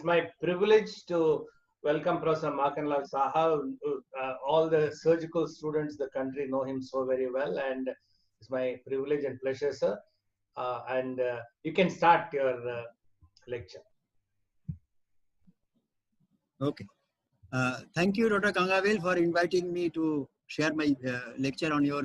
is my privilege to welcome Professor Makanlal Saha. All the surgical students in the country know him so very well, and it's my privilege and pleasure, sir. You can start your lecture. Okay. Thank you, Dr. Kangavil, for inviting me to share my lecture on your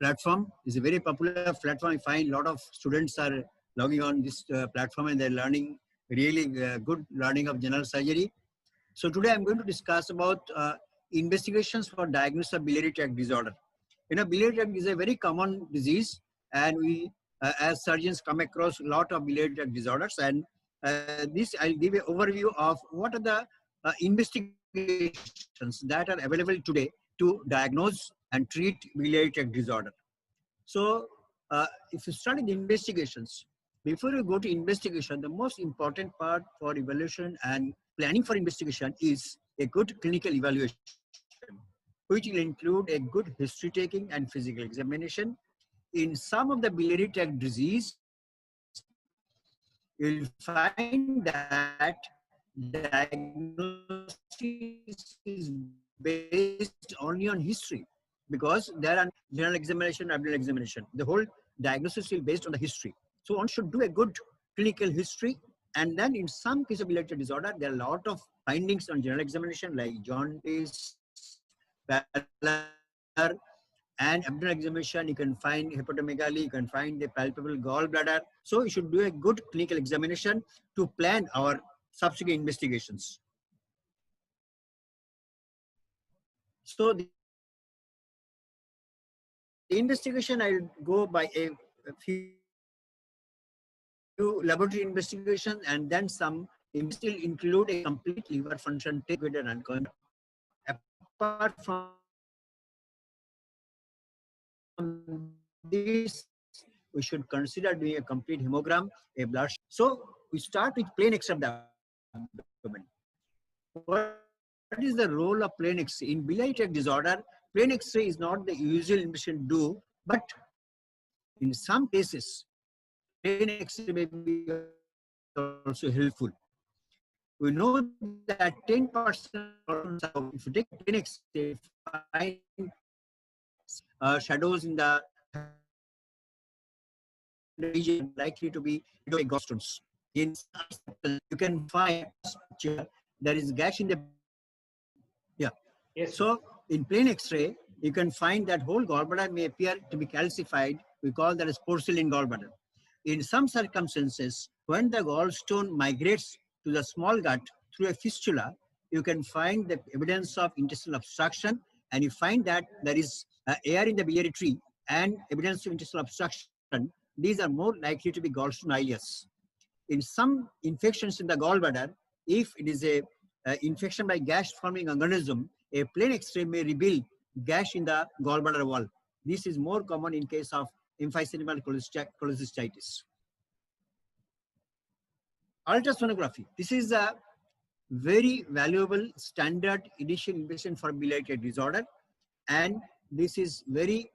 platform. It's a very popular platform. I find a lot of students are logging on this platform and they're learning really good learning of general surgery. So today I'm going to discuss about investigations for diagnosis of biliary tract disorder. You know, biliary tract is a very common disease, and we as surgeons come across a lot of biliary tract disorders. And this I'll give an overview of what are the investigations that are available today to diagnose and treat biliary tract disorder. So if you study the investigations, before you go to investigation, the most important part for evaluation and planning for investigation is a good clinical evaluation, which will include a good history taking and physical examination. In some of the biliary tract disease, you'll find that diagnosis is based only on history, because there are general examination, abdominal examination. The whole diagnosis is based on the history. So one should do a good clinical history. And then in some cases of biliary tract disorder, there are a lot of findings on general examination like jaundice, pallor, and abdominal examination. You can find hepatomegaly, you can find the palpable gallbladder. So you should do a good clinical examination to plan our subsequent investigations. So the investigation, I'll go by a few laboratory investigations, and then some still include a complete liver function test and apart from this, we should consider doing a complete hemogram, a blood. So we start with plain X-ray of the abdomen. What is the role of plain X-ray in biliary tract disorder? Plain X-ray is not the usual investigation do, but in some cases, plain X-ray may be also helpful. We know that 10% if you take plain X-ray, find shadows in the region likely to be gallstones. In you can find there is gash in the Yes. So in plain X-ray, you can find that whole gallbladder may appear to be calcified. We call that as porcelain gallbladder. In some circumstances, when the gallstone migrates to the small gut through a fistula, you can find the evidence of intestinal obstruction, and you find that there is air in the biliary tree and evidence of intestinal obstruction. These are more likely to be gallstone ileus. In some infections in the gallbladder, if it is a infection by gash-forming organism, a plain X-ray may reveal gash in the gallbladder wall. This is more common in case of emphysema cholecystitis. Ultrasonography. This is a very valuable standard initial investigation for biliary tract disorder, and this is very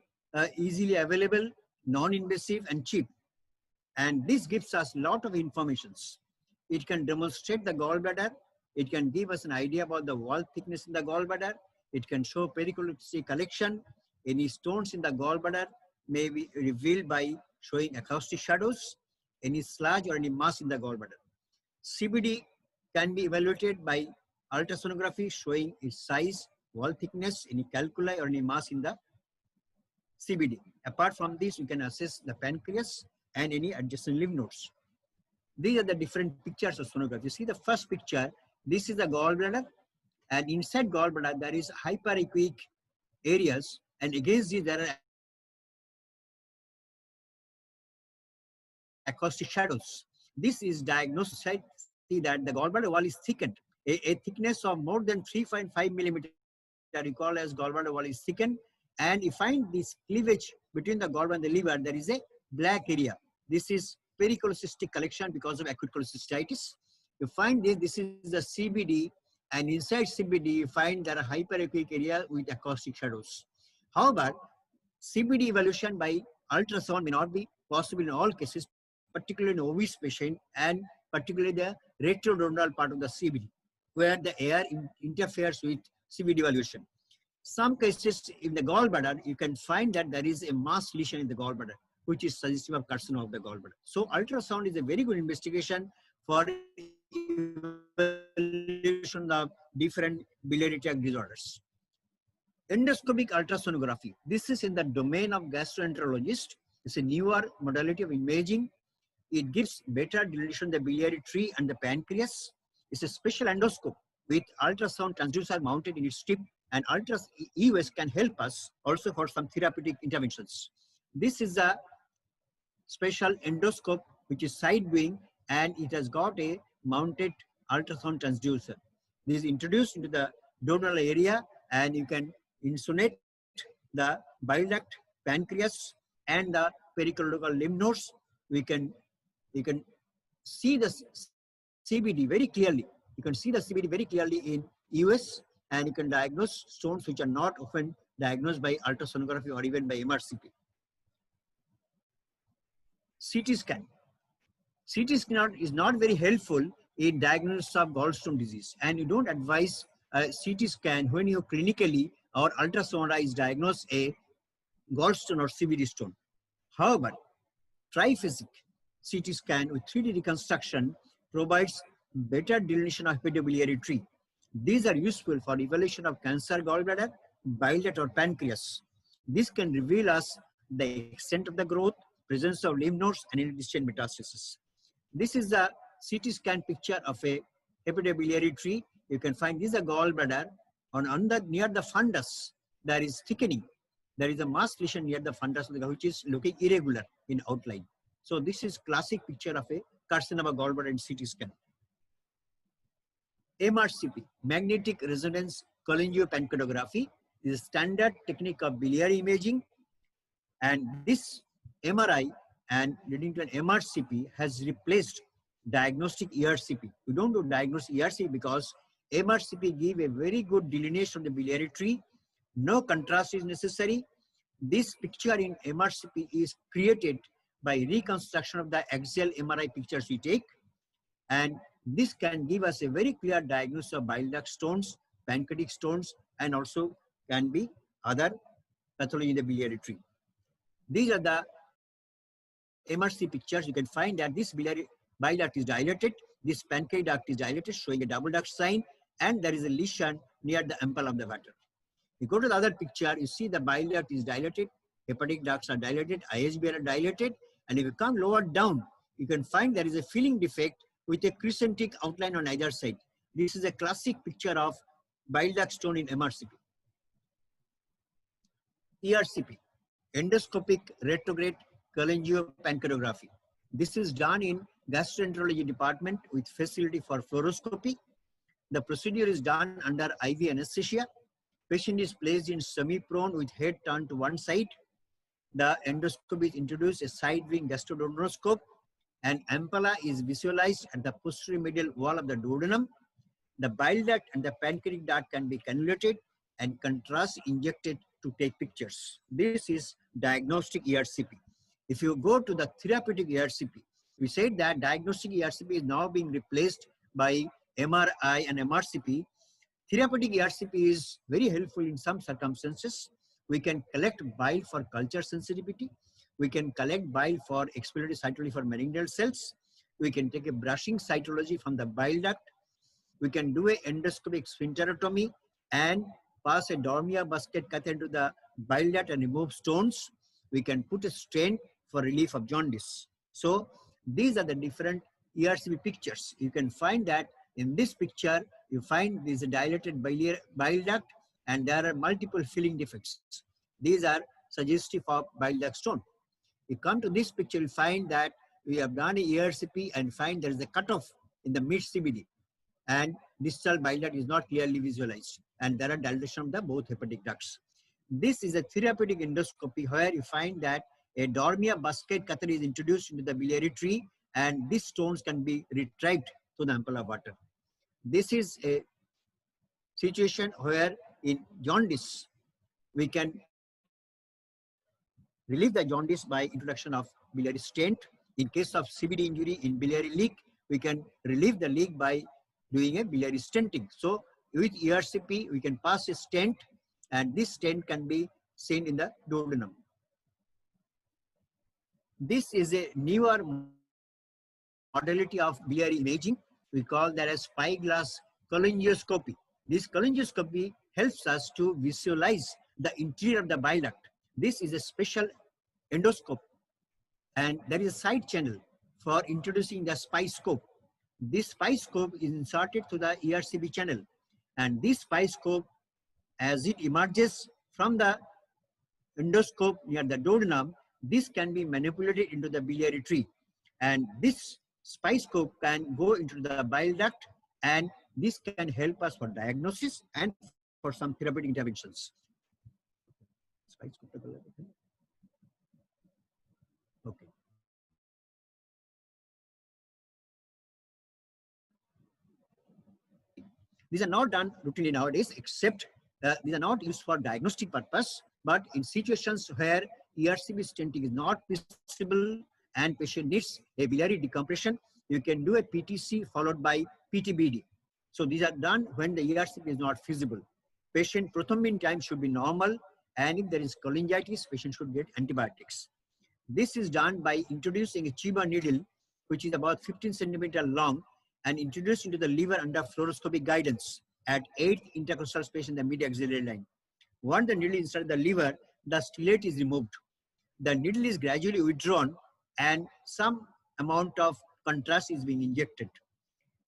easily available, non-invasive and cheap. And this gives us a lot of informations. It can demonstrate the gallbladder. It can give us an idea about the wall thickness in the gallbladder. It can show pericholecystic collection. Any stones in the gallbladder may be revealed by showing acoustic shadows, any sludge or any mass in the gallbladder. CBD can be evaluated by ultrasonography, showing its size, wall thickness, any calculi or any mass in the CBD. Apart from this, we can assess the pancreas and any adjacent lymph nodes. These are the different pictures of sonography. You see the first picture, this is the gallbladder, and inside gallbladder there is hyperechoic areas, and against these there are acoustic shadows. This is diagnosed. See that the gallbladder wall is thickened. A thickness of more than 3.5 millimeter, that we call as gallbladder wall, is thickened, and you find this cleavage between the gallbladder and the liver. There is a black area. This is pericholecystic collection because of acute cholecystitis. You find this is the CBD, and inside CBD you find there are hyperechoic area with acoustic shadows. However, CBD evaluation by ultrasound may not be possible in all cases, particularly in obese patient, and particularly the retrodural part of the CBD, where the air interferes with CBD evaluation. Some cases in the gallbladder, you can find that there is a mass lesion in the gallbladder, which is suggestive of carcinoma of the gallbladder. So ultrasound is a very good investigation for evaluation of different biliary tract disorders. Endoscopic ultrasonography. This is in the domain of gastroenterologists. It's a newer modality of imaging. It gives better delineation of the biliary tree and the pancreas. It's a special endoscope with ultrasound transducer mounted in its tip, and EUS can help us also for some therapeutic interventions. This is a special endoscope which is side viewing, and it has got a mounted ultrasound transducer. This is introduced into the duodenal area, and you can insunate the bile duct, pancreas, and the pericardial lymph nodes. You can see the CBD very clearly. You can see the CBD very clearly in EUS, and you can diagnose stones which are not often diagnosed by ultrasonography or even by MRCP. CT scan. CT scan is not very helpful in diagnosis of gallstone disease, and you don't advise a CT scan when you clinically or ultrasonorize diagnose a gallstone or CBD stone. However, triphasic CT scan with 3D reconstruction provides better delineation of hepatobiliary tree. These are useful for evaluation of cancer gallbladder, bile duct, or pancreas. This can reveal us the extent of the growth, presence of lymph nodes, and any distant metastasis. This is the CT scan picture of a hepatobiliary tree. You can find this is a gallbladder. Near the fundus, there is thickening. There is a mass lesion near the fundus, which is looking irregular in outline. So this is classic picture of a carcinoma gallbladder in CT scan. MRCP, magnetic resonance cholangiopancreatography, is a standard technique of biliary imaging, and this MRI and leading to an MRCP has replaced diagnostic ERCP. We don't do diagnostic ERCP because MRCP give a very good delineation of the biliary tree. No contrast is necessary. This picture in MRCP is created by reconstruction of the axial MRI pictures we take, and this can give us a very clear diagnosis of bile duct stones, pancreatic stones, and also can be other pathology in the biliary tree. These are the MRC pictures. You can find that this biliary bile duct is dilated, this pancreatic duct is dilated, showing a double duct sign, and there is a lesion near the ampulla of the water. You go to the other picture, you see the bile duct is dilated, hepatic ducts are dilated, ISB are dilated, and if you come lower down, you can find there is a filling defect with a crescentic outline on either side. This is a classic picture of bile duct stone in MRCP. ERCP, endoscopic retrograde cholangiopancreatography. This is done in gastroenterology department with facility for fluoroscopy. The procedure is done under IV anesthesia. Patient is placed in semi-prone with head turned to one side. The endoscope is introduced a side-wing gastroduodenoscope. An ampulla is visualized at the posterior medial wall of the duodenum. The bile duct and the pancreatic duct can be cannulated and contrast injected to take pictures. This is diagnostic ERCP. If you go to the therapeutic ERCP, we said that diagnostic ERCP is now being replaced by MRI and MRCP. Therapeutic ERCP is very helpful in some circumstances. We can collect bile for culture sensitivity. We can collect bile for exploratory cytology for meningeal cells. We can take a brushing cytology from the bile duct. We can do an endoscopic sphincterotomy and pass a Dormia basket catheter into the bile duct and remove stones. We can put a stent for relief of jaundice. So these are the different ERCP pictures. You can find that in this picture, you find this dilated bile duct and there are multiple filling defects. These are suggestive of bile duct stone. You come to this picture, you find that we have done a ERCP and find there is a cutoff in the mid CBD and distal bile duct is not clearly visualized and there are dilation of the both hepatic ducts. This is a therapeutic endoscopy where you find that a Dormia basket catheter is introduced into the biliary tree and these stones can be retrieved to the ampulla of water. This is a situation where in jaundice, we can relieve the jaundice by introduction of biliary stent. In case of CBD injury in biliary leak, we can relieve the leak by doing a biliary stenting. So with ERCP, we can pass a stent, and this stent can be seen in the duodenum. This is a newer modality of biliary imaging. We call that as spyglass cholangioscopy. This cholangioscopy helps us to visualize the interior of the bile duct. This is a special endoscope, and there is a side channel for introducing the spy scope. This spy scope is inserted to the ERCP channel, and this spy scope, as it emerges from the endoscope near the duodenum, this can be manipulated into the biliary tree, and this spy scope can go into the bile duct, and this can help us for diagnosis and for some therapeutic interventions. Okay. These are not done routinely nowadays, except these are not used for diagnostic purpose, but in situations where ERCP stenting is not possible and patient needs a biliary decompression, you can do a PTC followed by PTBD. So these are done when the ERCP is not feasible. Patient prothrombin time should be normal, and if there is cholangitis, patient should get antibiotics. This is done by introducing a Chiba needle, which is about 15 centimeter long, and introduced into the liver under fluoroscopic guidance at 8th intercostal space in the mid-axillary line. Once the needle is inside the liver, the stellate is removed. The needle is gradually withdrawn, and some amount of contrast is being injected.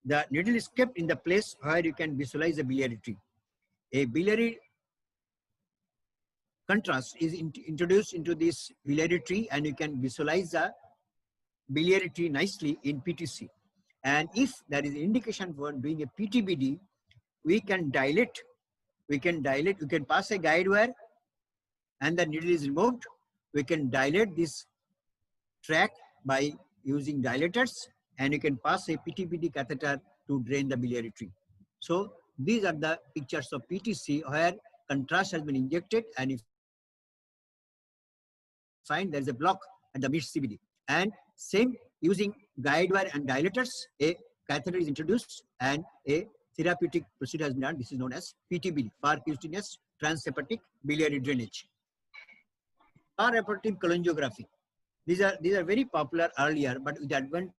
The needle is kept in the place where you can visualize the biliary tree. A biliary contrast is introduced into this biliary tree, and you can visualize the biliary tree nicely in PTC. And if there is an indication for doing a PTBD, we can dilate. We can pass a guide wire, and the needle is removed. We can dilate this track by using dilators, and you can pass a PTBD catheter to drain the biliary tree. So these are the pictures of PTC where contrast has been injected, and if find there is a block at the mid CBD. And same using guide wire and dilators, a catheter is introduced and a therapeutic procedure has been done. This is known as PTBD, percutaneous transhepatic biliary drainage. Parahepatic cholangiography. These are very popular earlier, but with the advent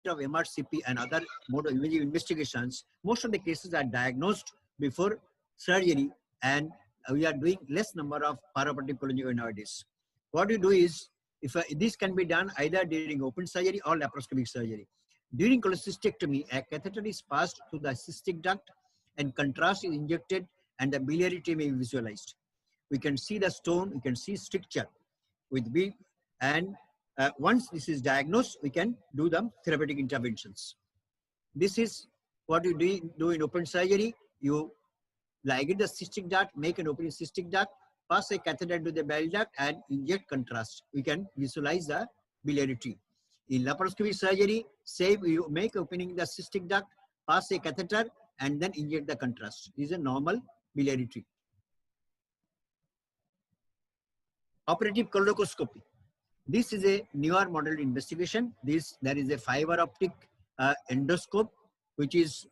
of MRCP and other mode of imaging investigations, most of the cases are diagnosed before surgery, and we are doing less number of parahepatic cholangiography nowadays. What you do is, if this can be done either during open surgery or laparoscopic surgery. During cholecystectomy, a catheter is passed through the cystic duct, and contrast is injected, and the biliary tree may be visualized. We can see the stone, we can see stricture with B, and once this is diagnosed, we can do the therapeutic interventions. This is what you do in open surgery. You ligate the cystic duct, make an opening cystic duct, pass a catheter to the bile duct, and inject contrast. We can visualize the biliary tree. In laparoscopic surgery, say you make opening the cystic duct, pass a catheter, and then inject the contrast. This is a normal biliary tree. Operative cholecystoscopy. This is a newer model investigation. There is a fiber optic endoscope which is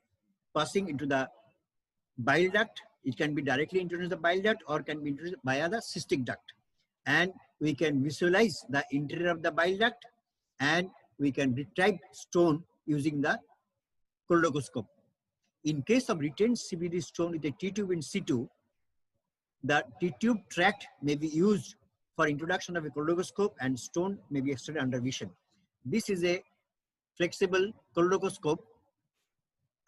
passing into the bile duct. It can be directly introduced the bile duct or can be introduced via the cystic duct. And we can visualize the interior of the bile duct, and we can retrieve stone using the cholecystoscope. In case of retained CBD stone with a T-tube in situ, the T-tube tract may be used for introduction of a cholecystoscope, and stone may be extracted under vision. This is a flexible cholecystoscope,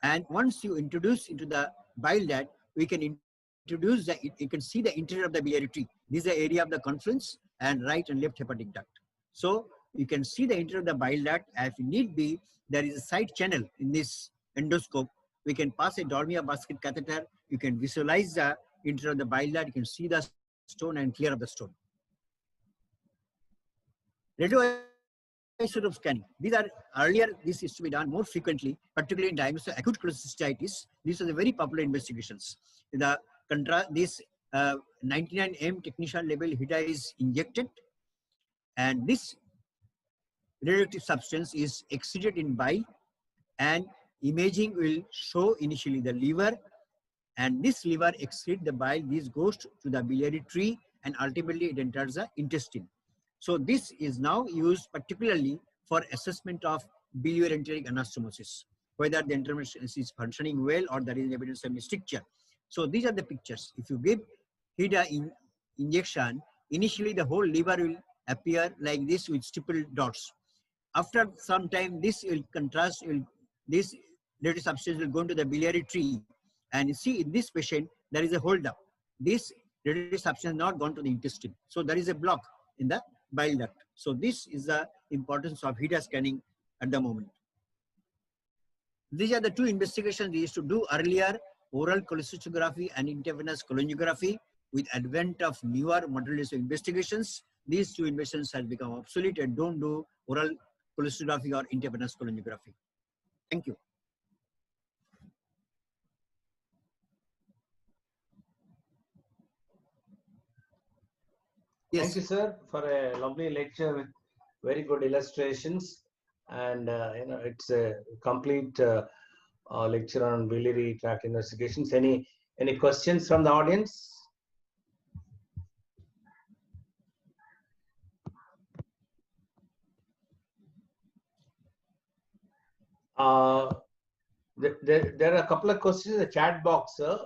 and once you introduce into the bile duct, we can introduce you can see the interior of the biliary tree. This is the area of the confluence and right and left hepatic duct. So you can see the interior of the bile duct. If need be, there is a side channel in this endoscope. We can pass a Dormia basket catheter. You can visualize the interior of the bile duct. You can see the stone and clear of the stone. Radioisotope scanning. These are earlier, this used to be done more frequently, particularly in diagnosis of acute cholecystitis. These are the very popular investigations. This 99M technetium label HIDA is injected, and this radioactive substance is exceeded in bile, and imaging will show initially the liver, and this liver excretes the bile. This goes to the biliary tree and ultimately it enters the intestine. So this is now used particularly for assessment of bilioenteric anastomosis, whether the enterocyte is functioning well or there is evidence of stricture. So these are the pictures. If you give HIDA injection, initially the whole liver will appear like this with stippled dots. After some time, this will contrast, this dirty substance will go into the biliary tree. And you see in this patient, there is a hold up. This dirty substance not gone to the intestine. So there is a block in the bile duct. So this is the importance of HIDA scanning at the moment. These are the two investigations we used to do earlier, oral cholecystography and intravenous cholangiography. With advent of newer modalities of investigations, these two investigations have become obsolete and don't do oral cholecystography or intravenous cholangiography. Thank you. Yes. Thank you, sir, for a lovely lecture with very good illustrations. And it's a complete lecture on biliary tract investigations. Any questions from the audience? There are a couple of questions in the chat box, sir.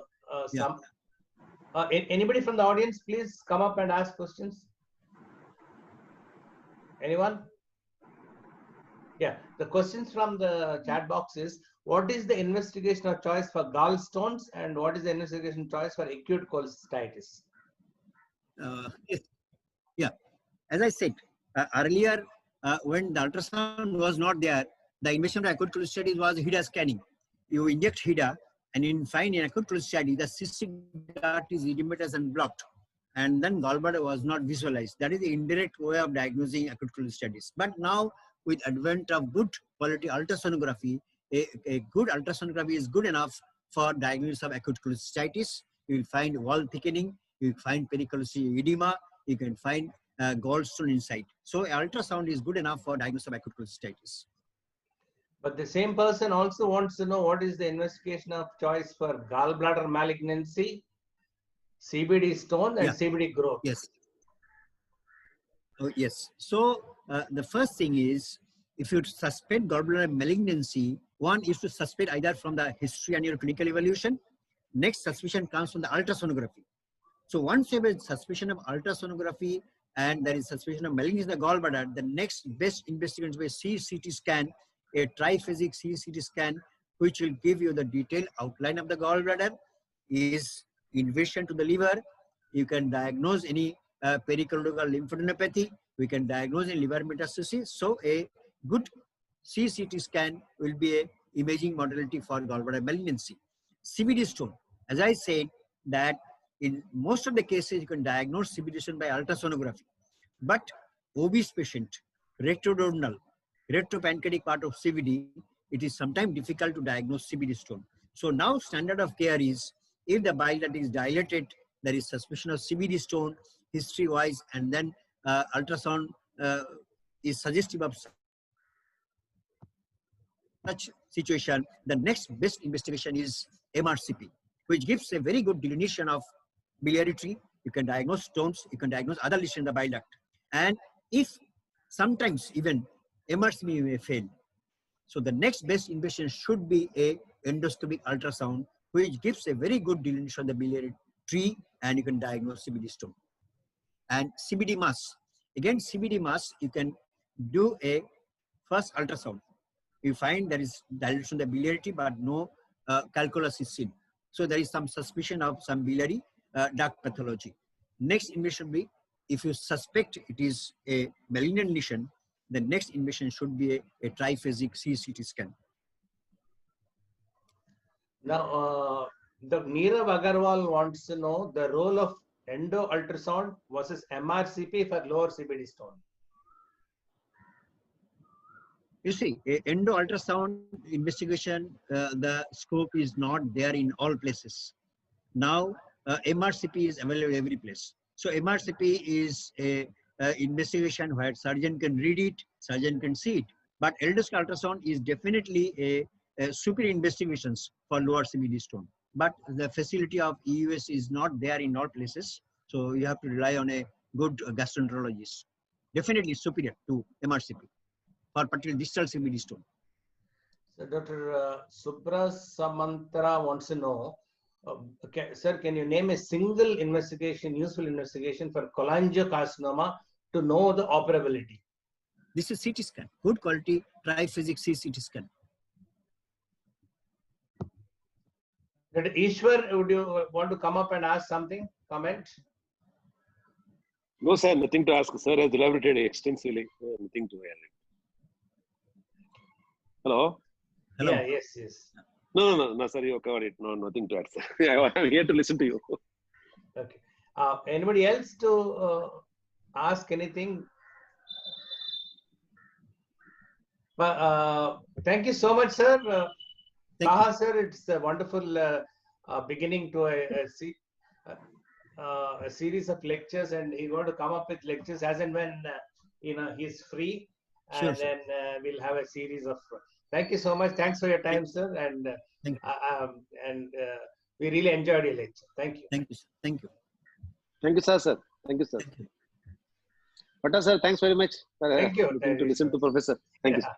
Anybody from the audience, please come up and ask questions. Anyone? Yeah, the questions from the chat box is, what is the investigation of choice for gallstones and what is the investigation choice for acute cholecystitis? Yeah, as I said earlier, when the ultrasound was not there, the investigation of acute cholecystitis was HIDA scanning. You inject HIDA and in find in acute cholecystitis, the cystic duct is edematous and blocked. And then gallbladder was not visualized. That is the indirect way of diagnosing acute cholecystitis. But now, with advent of good quality ultrasonography, a good ultrasonography is good enough for diagnosis of acute cholecystitis. You will find wall thickening, you will find pericholecystic edema, you can find gallstone inside. So ultrasound is good enough for diagnosis of acute cholecystitis. But the same person also wants to know what is the investigation of choice for gallbladder malignancy, CBD stone and CBD growth. Yes. Oh, yes. So the first thing is, if you suspect gallbladder malignancy, one is to suspect either from the history and your clinical evaluation. Next suspicion comes from the ultrasonography. So once you have a suspicion of ultrasonography and there is suspicion of malignancy in the gallbladder, the next best investigation will be CT scan, a triphasic CT scan, which will give you the detailed outline of the gallbladder, is invasion to the liver. You can diagnose any pericardial lymphadenopathy. We can diagnose any liver metastasis. So a good CT scan will be a imaging modality for gallbladder malignancy. CBD stone, as I said, that in most of the cases you can diagnose CBD stone by ultrasonography. But obese patient, rectoduodenal, retropancreatic part of CBD, it is sometimes difficult to diagnose CBD stone. So now standard of care is, if the bile duct is dilated, there is suspicion of CBD stone history-wise, and then ultrasound is suggestive of such situation, the next best investigation is MRCP, which gives a very good delineation of biliary tree. You can diagnose stones, you can diagnose other lesions in the bile duct. And if sometimes even MRCP may fail, so the next best investigation should be a endoscopic ultrasound, which gives a very good delineation of the biliary tree, and you can diagnose CBD stone. And CBD mass, again CBD mass, you can do a first ultrasound. You find there is dilution of the biliary tree, but no calculus is seen. So there is some suspicion of some biliary duct pathology. Next investigation will be, if you suspect it is a malignant lesion, the next investigation should be a triphasic CT scan. Now, the Neerav Agarwal wants to know the role of endo ultrasound versus MRCP for lower CBD stone. You see, endo ultrasound investigation, the scope is not there in all places. Now, MRCP is available every place. So MRCP is a investigation where surgeon can read it, surgeon can see it. But endoscopic ultrasound is definitely superior investigations for lower CVD stone. But the facility of EUS is not there in all places. So you have to rely on a good gastroenterologist. Definitely superior to MRCP for particular distal CVD stone. So Dr. Subra Samantara wants to know, sir, can you name a single investigation, useful investigation for cholangiocarcinoma to know the operability? This is CT scan, good quality triphasic CT scan. Dr. Ishwar, would you want to come up and ask something? Comment? No, sir, nothing to ask. Sir has elaborated extensively. Nothing to add. Hello? Hello. Yeah, yes. No, sir, you covered it. No, nothing to add, sir. I'm here to listen to you. Okay. Anybody else to ask anything? Thank you so much, sir. Taha, sir, it's a wonderful beginning to a series of lectures, and he's going to come up with lectures as and when he's free, and Sure, then we'll have a series of. Thank you so much. Thanks for your time, sir, and we really enjoyed your lecture. Thank you. Thank you, sir. Thank you. Thank you, sir. Thank you, sir. Thank you. Bhatta, sir, thanks very much. Thank you. To listen to Professor. Thank you, sir.